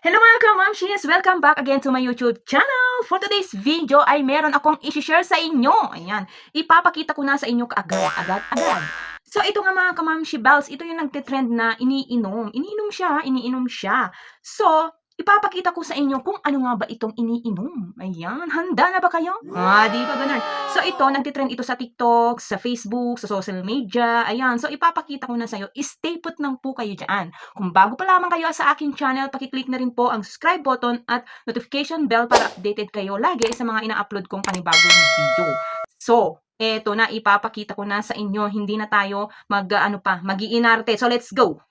Hello mga kamamshis! Welcome back again to my YouTube channel! For today's video ay meron akong i-share sa inyo. Ayan, ipapakita ko na sa inyo kaagad. So ito nga mga kamamshi bells, ito yung nagtitrend na iniinom. Iniinom siya. So, ipapakita ko sa inyo kung ano nga ba itong iniinom. Ayan, handa na ba kayo? Di ba ganun? So ito, nagtitrend ito sa TikTok, sa Facebook, sa social media. Ayan, so ipapakita ko na sa iyo. Stay put lang po kayo dyan. Kung bago pa lamang kayo sa aking channel, pakiclick na rin po ang subscribe button at notification bell para updated kayo lagi sa mga ina-upload kong panibagong video. So, eto na, ipapakita ko na sa inyo. Hindi na tayo mag-iinarte. So, let's go!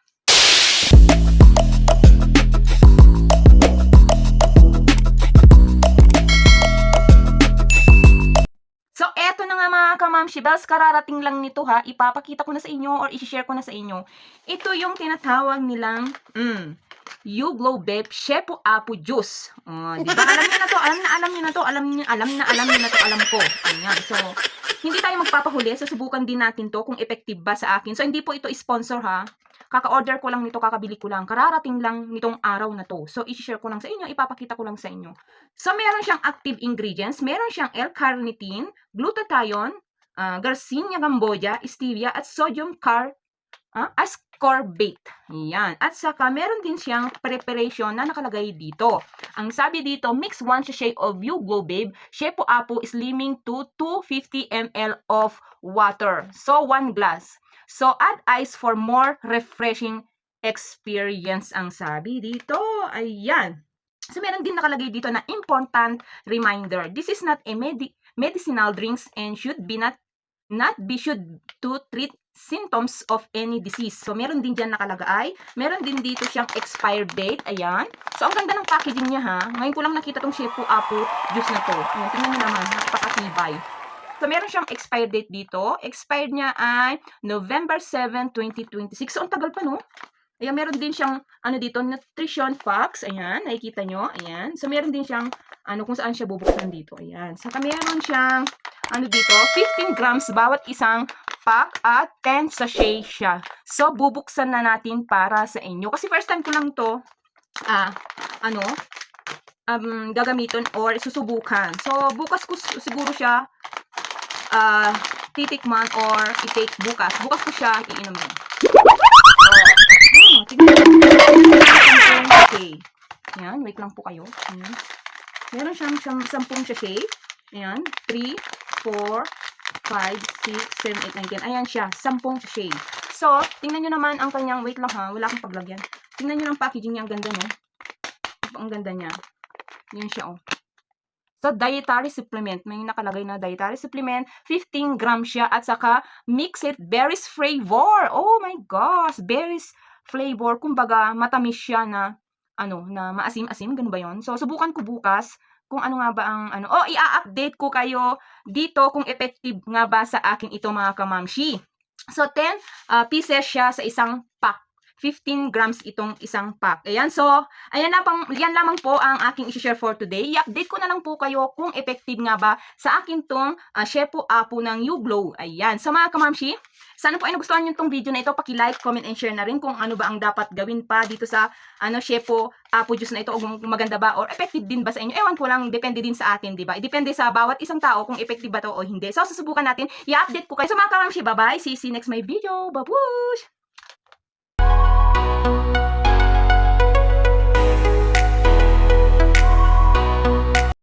So, eto na nga mga kamamshi bells, kararating lang nito ha. Ipapakita ko na sa inyo or i-share ko na sa inyo. Ito yung tinatawag nilang YouGlow Babe Shepu Apu Juice. Diba? Alam niyo na to, alam niyo na to, alam ko. Ayan. So, hindi tayo magpapahuli. Susubukan din natin to kung effective ba sa akin. So, hindi po ito sponsor ha. Kaka-order ko lang nito, kakabili ko lang. Kararating lang nitong araw na to. So, i-share ko lang sa inyo, ipapakita ko lang sa inyo. So, meron siyang active ingredients. Meron siyang L-carnitine, glutathione, Garcinia cambogia, stevia, at sodium ascorbate. Yan. At saka, meron din siyang preparation na nakalagay dito. Ang sabi dito, mix 1 sachet of YouGlow Babe Shepu Apu slimming to 250 ml of water. So, 1 glass. So, add ice for more refreshing experience ang sabi dito. Ayan. So, meron din nakalagay dito na important reminder. This is not a medicinal drinks and should be to treat symptoms of any disease. So, meron din dyan nakalagay. Meron din dito siyang expired date. Ayan. So, ang ganda ng packaging niya ha. Ngayon ko lang nakita tong Shepu Apu juice na to. Ayan, tingnan nyo naman. Napakatibay. So, meron siyang expired date dito. Expired niya ay November 7, 2026. So, ang tagal pa, no? Ayan, meron din siyang, dito, nutrition facts. Ayan, nakikita nyo. Ayan. So, meron din siyang, kung saan siya bubuksan dito. Ayan. Saka, meron siyang, dito, 15 grams bawat isang pack at 10 sachet siya. So, bubuksan na natin para sa inyo. Kasi first time ko lang to, gagamitin or susubukan. So, bukas ko siguro siya, titikman or i-take bukas. Bukas ko siya iinumin. Tignan mo. Okay. Ayan, wait lang po kayo. Ayan. Meron siyang 10 sachet. Ayan, 3, 4, 5, 6, 7, 8, 9, 10. Ayan siya, 10 sachet. So, tingnan nyo naman ang kanyang, wait lang ha, wala akong paglagyan. Tingnan nyo ng packaging niya, ang ganda niya. Ang ganda niya. Yan siya, oh. So, dietary supplement. May nakalagay na dietary supplement. 15 grams siya. At saka, mix it berries flavor. Oh my gosh. Berries flavor. Kumbaga, matamis siya na, na maasim-asim. Ganun ba yun? So, subukan ko bukas kung ano nga ba ang, i-update ko kayo dito kung effective nga ba sa akin ito mga kamamshi. So, 10 pieces siya sa isang pack. 15 grams itong isang pack. Ayan, so, yan lamang po ang aking i-share for today. I-update ko na lang po kayo kung effective nga ba sa akin tong Shepu Apu ng YouGlow. Ayan, so mga kamamshi, sana po ay nagustuhan nyo tong video na ito. Paki-like, comment, and share na rin kung ano ba ang dapat gawin pa dito sa Shepu Apu juice na ito, o kung maganda ba or effective din ba sa inyo. Ewan ko lang, depende din sa atin, di ba? Depende sa bawat isang tao kung effective ba to o hindi. So, susubukan natin. I-update ko kayo. So mga kamamshi, bye-bye. See you next my video. Babush!